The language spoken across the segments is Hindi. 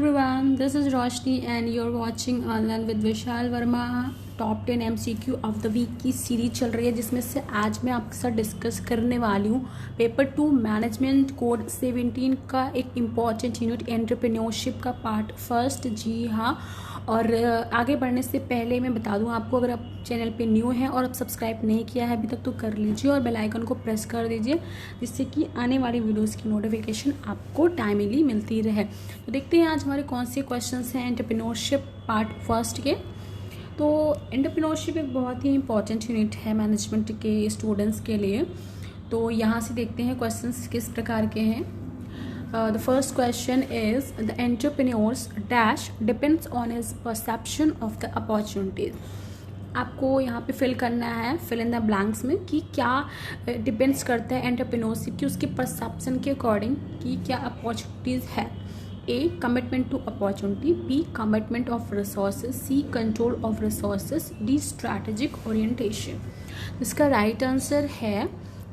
everyone, this is Roshni and you're watching Online with Vishal Verma। Top 10 MCQ of the week की सीरीज चल रही है जिसमें से आज मैं आपके साथ डिस्कस करने वाली हूँ पेपर 2 मैनेजमेंट कोड 17 का एक इम्पॉर्टेंट यूनिट एंटरप्रेन्योरशिप का पार्ट फर्स्ट। जी हाँ, और आगे बढ़ने से पहले मैं बता दूं आपको, अगर आप चैनल पे न्यू हैं और आप सब्सक्राइब नहीं किया है अभी तक तो कर लीजिए और बेल आइकन को प्रेस कर दीजिए जिससे कि आने वाली वीडियोस की नोटिफिकेशन आपको टाइमली मिलती रहे। तो देखते हैं आज हमारे कौन से क्वेश्चंस हैं एंटरप्रेन्योरशिप पार्ट फर्स्ट के। तो एंटरप्रेन्योरशिप एक बहुत ही इंपॉर्टेंट यूनिट है मैनेजमेंट के स्टूडेंट्स के लिए। तो यहाँ से देखते हैं क्वेश्चंस किस प्रकार के हैं। The first question is the entrepreneur's dash depends on his perception of the opportunities। आपको यहाँ पे फिल करना है फिल इन द ब्लैंक्स में कि क्या डिपेंड्स करता है एंटरप्रेन्योरशिप की उसके परसेप्शन के अकॉर्डिंग कि क्या अपॉर्चुनिटीज़ है। A commitment to opportunity, B commitment of resources, C control of resources, D strategic orientation। इसका राइट आंसर है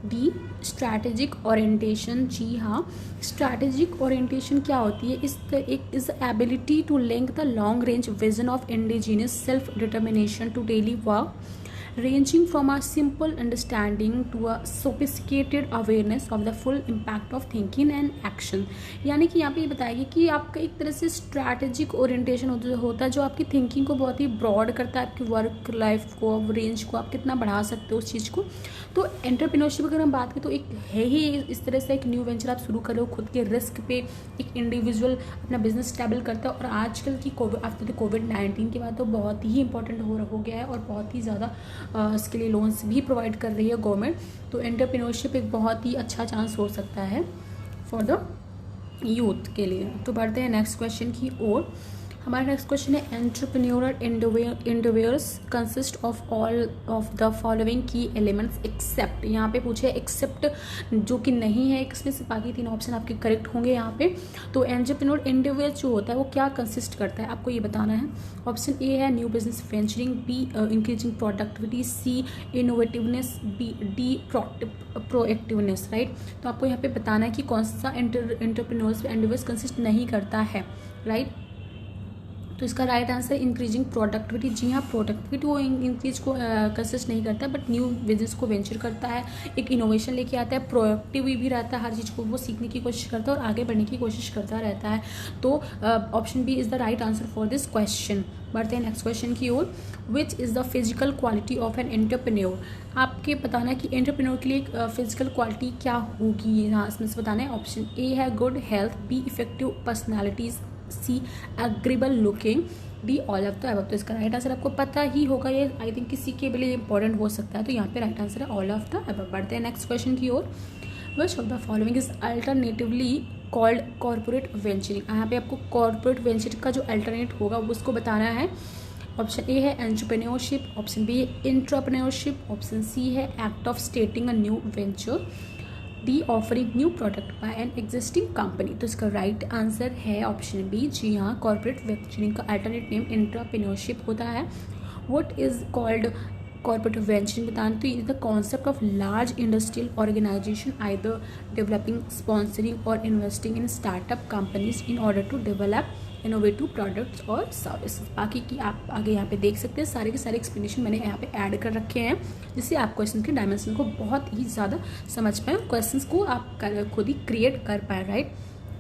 डी स्ट्रैटेजिक ओरिएंटेशन। जी हाँ, स्ट्रैटेजिक ओरिएंटेशन क्या होती है? Is ability to link the long range vision of indigenous self determination to daily work ranging from a simple understanding to a sophisticated awareness of the full impact of thinking and action। यानी कि यहाँ पे ये बताएगी कि आपका एक तरह से स्ट्रैटेजिक ओरिएंटेशन होता है जो आपकी थिंकिंग को बहुत ही ब्रॉड करता है, आपकी वर्क लाइफ को रेंज को आप कितना बढ़ा सकते हो उस चीज़ को। तो एंटरप्रेन्योरशिप अगर हम बात करें तो एक है ही इस तरह से एक न्यू वेंचर आप शुरू कर रहे हो, खुद के रिस्क पे एक इंडिविजुअल अपना बिजनेस स्टेबल करता है। और आजकल की आफ्टर कोविड-19 के बाद तो बहुत ही इंपॉर्टेंट हो गया है और बहुत ही ज़्यादा इसके लिए लोन्स भी प्रोवाइड कर रही है गवर्नमेंट। तो एंटरप्रेन्योरशिप एक बहुत ही अच्छा चांस हो सकता है फॉर द यूथ के लिए। तो बढ़ते हैं नेक्स्ट क्वेश्चन की ओर। हमारा नेक्स्ट क्वेश्चन है entrepreneurial endeavours consist of all of the following की एलिमेंट्स एक्सेप्ट। यहाँ पे पूछे एक्सेप्ट जो कि नहीं है इसमें से बाकी तीन ऑप्शन आपके करेक्ट होंगे यहाँ पे। तो एंटरप्रेन्योरल एंडेवर्स जो होता है वो क्या कंसिस्ट करता है आपको ये बताना है। ऑप्शन ए है new business venturing, B increasing productivity, C innovativeness, B D proactiveness. Right, तो आपको यहाँ पे बताना है कि कौन सा एंटरप्रेन्योरल एंडेवर्स कंसिस्ट नहीं करता है। राइट, तो इसका राइट आंसर इंक्रीजिंग प्रोडक्टिविटी। जी हाँ, प्रोडक्टिविटी वो इंक्रीज को कंसिस्ट नहीं करता बट न्यू बिजनेस को वेंचर करता है, एक इनोवेशन लेके आता है, प्रोएक्टिव भी रहता है, हर चीज़ को वो सीखने की कोशिश करता है और आगे बढ़ने की कोशिश करता रहता है। तो option B is the right answer for this question. बढ़ते हैं नेक्स्ट क्वेश्चन की ओर। Which is the physical quality of an entrepreneur. आपके बताना है कि एंटरप्रेन्योर के लिए एक फिजिकल क्वालिटी क्या होगी, यहाँ इसमें से बताना है। ऑप्शन ए है good health, B effective personalities, C agreeable looking, D all of the above. तो इसका राइट आंसर आपको पता ही होगा, ये आई थिंक किसी के लिए इंपॉर्टेंट हो सकता है। तो यहाँ पे राइट आंसर है ऑल ऑफ द अबव। बढ़ते हैं नेक्स्ट क्वेश्चन की ओर। Which of the following is alternatively called corporate venturing. यहाँ पे आपको कॉर्पोरेट वेंचर का जो अल्टरनेट होगा वो उसको बताना है। ऑप्शन ए है एंटरप्रेन्योरशिप, ऑप्शन बी है इंट्राप्रेन्योरशिप, ऑप्शन सी है act of starting a new venture, D offering new product by an existing company. तो इसका राइट आंसर है ऑप्शन बी। जी हाँ, कॉर्पोरेट वेंचरिंग का अल्टरनेट नेम इंट्राप्रेन्योरशिप होता है। What is called corporate venturing बताना तो is the concept of large industrial organisation either developing, sponsoring और investing in startup companies in order to develop innovative products और सर्विसेज। बाकी की आप आगे यहाँ पे देख सकते हैं, सारे के सारे एक्सप्लेनेशन मैंने यहाँ पे ऐड कर रखे हैं जिससे आप क्वेश्चन के डायमेंशन को बहुत ही ज़्यादा समझ पाएँ, क्वेश्चंस को आप खुद ही क्रिएट कर पाए। राइट,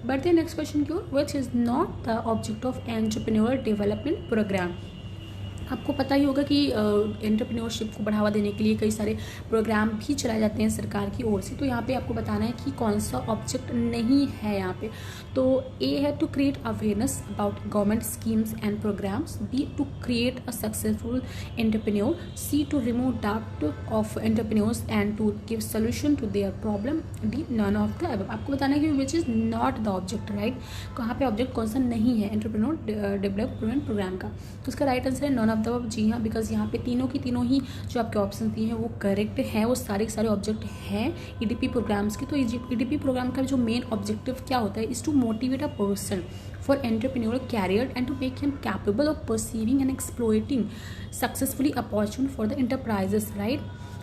बढ़ते हैं नेक्स्ट क्वेश्चन की ओर। Which is not the object of entrepreneurial development programme. आपको पता ही होगा कि एंटरप्रेन्योरशिप को बढ़ावा देने के लिए कई सारे प्रोग्राम भी चलाए जाते हैं सरकार की ओर से। तो यहाँ पे आपको बताना है कि कौन सा ऑब्जेक्ट नहीं है यहाँ पे। तो ए है to create awareness about government schemes and programs, B to create a successful entrepreneur, C to remove doubt of entrepreneurs and to give solution to their problem, D none of the above. आपको बताना है कि which is not the object. Right, कहाँ पे ऑब्जेक्ट कौन सा नहीं है एंटरप्रेन्योर डेवलपमेंट प्रोग्राम का। तो उसका राइट आंसर है नॉन ऑफ द। जी हाँ, बिकॉज यहाँ पे तीनों की तीनों ही जो आपके ऑप्शन दिए हैं वो करेक्ट हैं, वो सारे के सारे ऑब्जेक्ट हैं ईडीपी प्रोग्राम्स के। तो ईडीपी प्रोग्राम का जो मेन ऑब्जेक्टिव क्या होता है is to motivate a person for entrepreneurial career and to make him capable of perceiving and exploiting successfully opportunity for the enterprises. Right,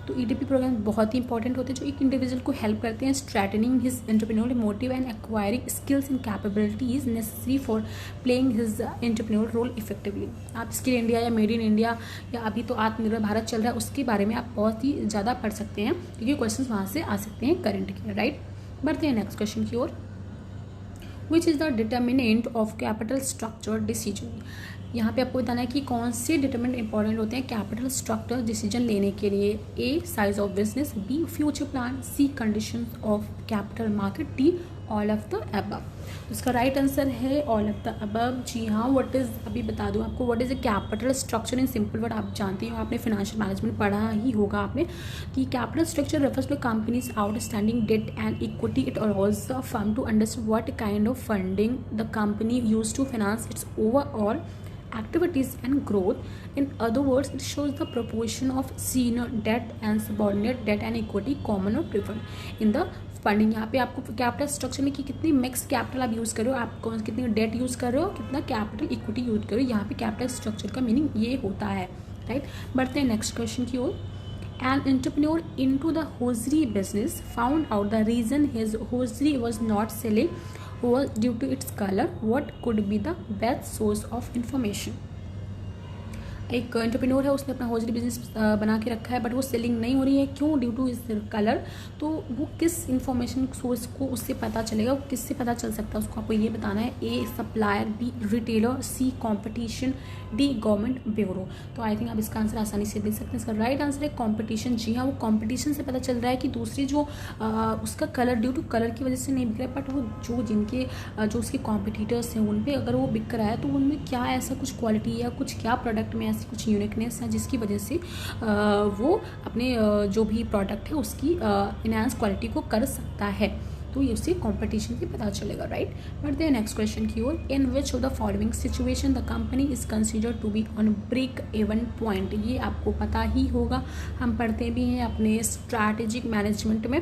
तो ईडीपी प्रोग्राम बहुत ही इंपॉर्टेंट होते हैं जो एक इंडिविजुअल को हेल्प करते हैं strengthening his entrepreneurial motive and acquiring skills and capabilities necessary for playing his entrepreneurial role effectively. आप स्किल इंडिया या मेड इन इंडिया या अभी तो आत्मनिर्भर भारत चल रहा है उसके बारे में आप बहुत ही ज़्यादा पढ़ सकते हैं क्योंकि क्वेश्चन वहाँ से आ सकते हैं करंट के, राइट। बढ़ते हैं नेक्स्ट क्वेश्चन की ओर। Which is the determinant of capital structure decision. यहाँ पे आपको बताना है कि कौन से डिटर्मिनेंट इंपॉर्टेंट होते हैं कैपिटल स्ट्रक्चर डिसीजन लेने के लिए। A size of business, B future plan, C conditions of capital market, D all of the above. तो इसका राइट आंसर है ऑल ऑफ द अबव। जी हाँ, व्हाट इज, अभी बता दूँ आपको what is a capital structure in simple word. आप जानते हो, आपने फाइनेंशियल मैनेजमेंट पढ़ा ही होगा आपने कि capital structure refers to companies outstanding debt and equity. It allows the firm to understand what kind of funding the company use to finance its overall activities and growth. In other words, it shows the proportion of senior debt and subordinate debt and equity common or preferred in the funding. यहाँ पे आपको कैपिटल स्ट्रक्चर में कि कितनी मिक्स कैपिटल आप यूज़ कर रहे हो, आप कौन कितनी डेट यूज़ कर रहे हो, कितना कैपिटल इक्विटी यूज कर रहे हो, यहाँ पे कैपिटल स्ट्रक्चर का मीनिंग ये होता है, राइट। बढ़ते हैं नेक्स्ट क्वेश्चन की ओर। An entrepreneur into the hosiery business found out the reason his hosiery was not selling was due to its color. What could be the best source of information? एक एंटरप्रेन्योर है, उसने अपना हॉजरी बिजनेस बना के रखा है बट वो सेलिंग नहीं हो रही है, क्यों? ड्यू टू इस कलर। तो वो किस इंफॉर्मेशन सोर्स को उससे पता चलेगा, वो किससे पता चल सकता है उसको आपको ये बताना है। A supplier, B retailer, C competition, D government bureau. तो आई थिंक आप इसका आंसर आसानी से देख सकते हैं। इसका राइट आंसर है कॉम्पिटिशन। जी हाँ, वो कॉम्पिटिशन से पता चल रहा है कि दूसरी जो उसका कलर ड्यू टू कलर की वजह से नहीं बिक रहा है, बट वो जो उसके कॉम्पिटिटर्स हैं उन पर अगर वो बिक रहा है तो उनमें क्या ऐसा कुछ क्वालिटी या कुछ क्या प्रोडक्ट में कुछ यूनिकनेस है जिसकी वजह से वो अपने जो भी प्रोडक्ट है उसकी इनहांस क्वालिटी को कर सकता है। तो ये उससे कंपटीशन से पता चलेगा, राइट। बढ़ते हैं नेक्स्ट क्वेश्चन की ओर। In which of the following situation the company is considered to be on break even point. ये आपको पता ही होगा, हम पढ़ते भी हैं अपने स्ट्रैटेजिक मैनेजमेंट में।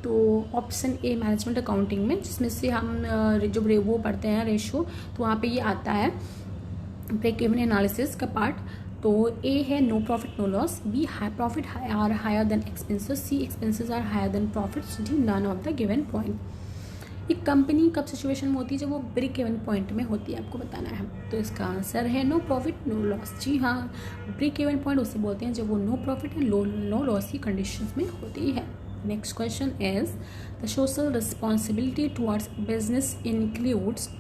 तो ऑप्शन ए मैनेजमेंट अकाउंटिंग में, जिसमें से हम जो वो पढ़ते हैं रेशो, तो वहाँ पे ये आता है ब्रेक इवन एनालिसिस का पार्ट। तो ए है no profit no loss, B high profit are higher than expenses, C expenses are higher than profits, D none of the given point. एक कंपनी कब सिचुएशन में होती है, जब वो ब्रेक इवन पॉइंट में होती है, आपको बताना है। तो इसका आंसर है नो प्रॉफिट नो लॉस। जी हाँ, ब्रेक इवन पॉइंट उसे बोलते हैं जब वो no profit and no loss की कंडीशंस में होती है। Next question is the social responsibility towards business includes.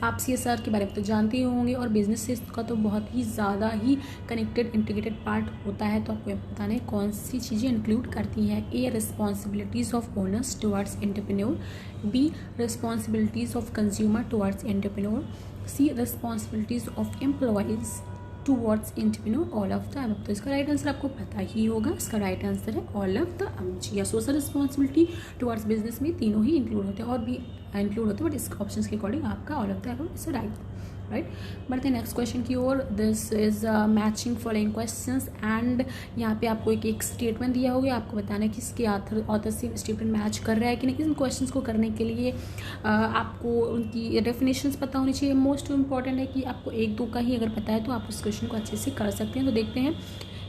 आप CSR के बारे में तो जानते ही होंगे और बिजनेस से इसका तो बहुत ही ज़्यादा ही कनेक्टेड इंटीग्रेटेड पार्ट होता है। तो आपको बताना है कौन सी चीज़ें इंक्लूड करती हैं। A responsibilities of owners towards entrepreneur, B responsibilities of consumer towards entrepreneur, C responsibilities of employees towards entrepreneur, all of the above. तो इसका राइट आंसर आपको पता ही होगा, इसका राइट आंसर है ऑल ऑफ द अबव। या सोशल रिस्पॉन्सिबिलिटी टुवर्ड्स बिजनेस में तीनों ही इंक्लूड होते हैं और भी इंक्लूड होते हैं, बट इस ऑप्शन के अकॉर्डिंग आपका all of the above is right. बढ़ते हैं नेक्स्ट क्वेश्चन की ओर। This is matching following questions and यहाँ पे आपको एक स्टेटमेंट दिया होगा, आपको बताना है कि इसके ऑथर से स्टेटमेंट मैच कर रहा है कि नहीं। इन क्वेश्चंस को करने के लिए आपको उनकी डेफिनेशंस पता होनी चाहिए। मोस्ट इंपॉर्टेंट है कि आपको एक दो का ही अगर पता है तो आप उस क्वेश्चन को अच्छे से कर सकते हैं। तो देखते हैं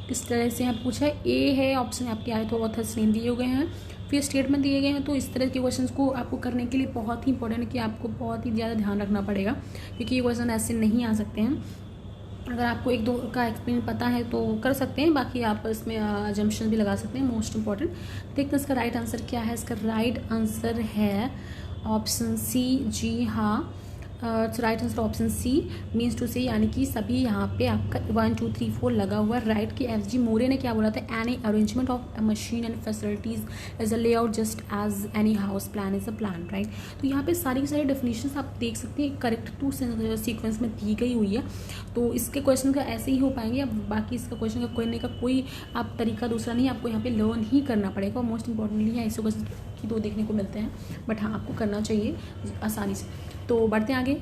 किस तरह से यहाँ पूछा है। ए है ऑप्शन आपके आए तो ऑथर्स नेम दिए हुए हैं, फिर स्टेटमेंट दिए गए हैं। तो इस तरह के क्वेश्चंस को आपको करने के लिए बहुत ही इंपॉर्टेंट है कि आपको बहुत ही ज़्यादा ध्यान रखना पड़ेगा, क्योंकि ये क्वेश्चन ऐसे नहीं आ सकते हैं। अगर आपको एक दो का एक्सप्लेन पता है तो कर सकते हैं, बाकी आप इसमें अजम्पशन भी लगा सकते हैं। मोस्ट इंपॉर्टेंट देखते हैं इसका राइट आंसर क्या है। इसका राइट आंसर है ऑप्शन सी। जी हाँ, right answer option C means to say, यानी कि सभी यहाँ पे आपका 1 2 3 4 लगा हुआ है, राइट। कि FG मोरे ने क्या बोला था, any arrangement of machine and facilities is a layout just as any house plan is a plan, right. तो यहाँ पे सारी की सारी डेफिनेशन आप देख सकते हैं करेक्ट टू सीक्वेंस में दी गई हुई है। तो इसके क्वेश्चन का ऐसे ही हो पाएंगे। अब बाकी इसका क्वेश्चन का करने का कोई आप तरीका दूसरा नहीं, आपको यहाँ पे लर्न ही करना पड़ेगा। और मोस्ट इंपॉर्टेंटली ऐसे क्वेश्चन की दो देखने को मिलते हैं, बट हाँ आपको करना चाहिए आसानी से। तो बढ़ते हैं आगे।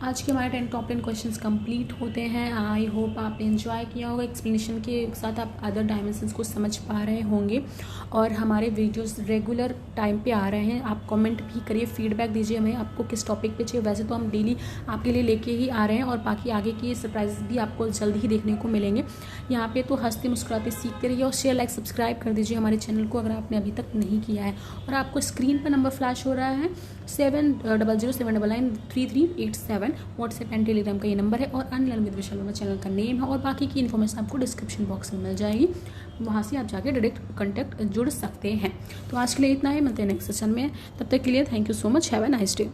आज के हमारे 10 क्वेश्चंस कंप्लीट होते हैं। आई होप आपने एंजॉय किया होगा। एक्सप्लेनेशन के साथ आप अदर डायमेंशंस को समझ पा रहे होंगे और हमारे वीडियोस रेगुलर टाइम पे आ रहे हैं। आप कमेंट भी करिए, फीडबैक दीजिए हमें आपको किस टॉपिक पे चाहिए। वैसे तो हम डेली आपके लिए लेके ही आ रहे हैं और बाकी आगे की सरप्राइजेस भी आपको जल्दी ही देखने को मिलेंगे। यहाँ पे तो हंसते मुस्कुराते सीखते रहिए और शेयर लाइक सब्सक्राइब कर दीजिए हमारे चैनल को अगर आपने अभी तक नहीं किया है। और आपको स्क्रीन पर नंबर फ्लैश हो रहा है 7007993387। व्हाट्सएप एंड टेलीग्राम का ये नंबर है और unlearn with Vishal Verma channel का नेम है। और बाकी की इन्फॉर्मेशन आपको डिस्क्रिप्शन बॉक्स में मिल जाएगी, वहाँ से आप जाके डायरेक्ट कॉन्टैक्ट जुड़ सकते हैं। तो आज के लिए इतना है, मिलते हैं नेक्स्ट सेशन में। तब तक के लिए thank you so much, have a nice day.